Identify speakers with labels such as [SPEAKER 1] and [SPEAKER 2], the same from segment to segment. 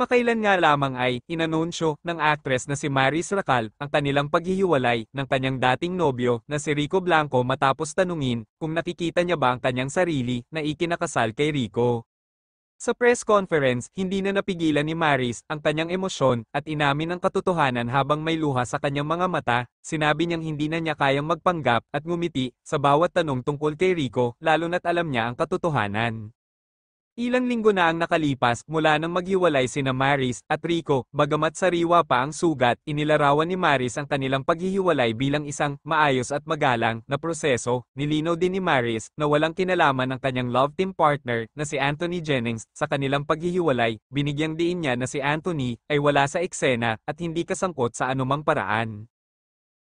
[SPEAKER 1] Kamakailan nga lamang ay inanunsyo ng actress na si Maris Racal ang kanilang paghihiwalay ng kanyang dating nobyo na si Rico Blanco matapos tanungin kung nakikita niya ba ang kanyang sarili na ikinakasal kay Rico. Sa press conference, hindi na napigilan ni Maris ang kanyang emosyon at inamin ang katotohanan habang may luha sa kanyang mga mata. Sinabi niyang hindi na niya kayang magpanggap at ngumiti sa bawat tanong tungkol kay Rico lalo na't alam niya ang katotohanan. Ilang linggo na ang nakalipas mula nang maghiwalay sina Maris at Rico, bagamat sariwa pa ang sugat, inilarawan ni Maris ang kanilang paghihiwalay bilang isang maayos at magalang na proseso. Nilinaw din ni Maris na walang kinalaman ng kanyang love team partner na si Anthony Jennings sa kanilang paghihiwalay. Binigyang diin niya na si Anthony ay wala sa eksena at hindi kasangkot sa anumang paraan.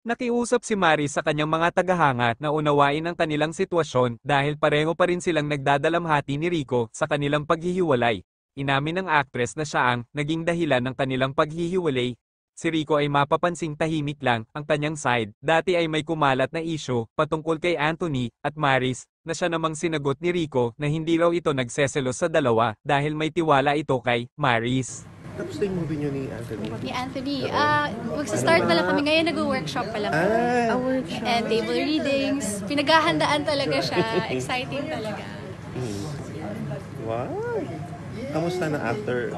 [SPEAKER 1] Nakiusap si Maris sa kanyang mga tagahanga na unawain ang kanilang sitwasyon dahil pareho pa rin silang nagdadalamhati ni Rico sa kanilang paghihiwalay. Inamin ng actress na siya ang naging dahilan ng kanilang paghihiwalay. Si Rico ay mapapansing tahimik lang ang kanyang side. Dati ay may kumalat na issue patungkol kay Anthony at Maris na siya namang sinagot ni Rico na hindi raw ito nagseselos sa dalawa dahil may tiwala ito kay Maris.
[SPEAKER 2] Tapos na yung movie niyo ni Anthony?
[SPEAKER 3] Ni Anthony, magsa-start pa lang kami. Ngayon nag-workshop pa lang.
[SPEAKER 2] Workshop.
[SPEAKER 3] And table readings. Pinaghahandaan talaga siya. Exciting talaga.
[SPEAKER 2] Wow! Kamusta na after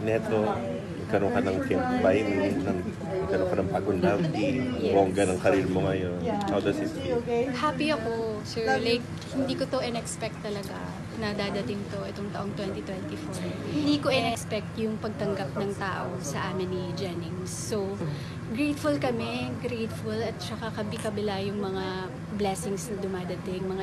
[SPEAKER 2] neto? Nagkaroon ka ng Timbay, nagkaroon ka ng Pagod Love Team, bongga ng karir mo ngayon. How does it feel?
[SPEAKER 3] Happy ako, sir. Like, hindi ko to in-expect talaga na dadating to itong taong 2024. Hindi ko in-expect yung pagtanggap ng tao sa amin ni Jennings. So, grateful kami, grateful at saka kabila yung mga blessings na dumadating, mga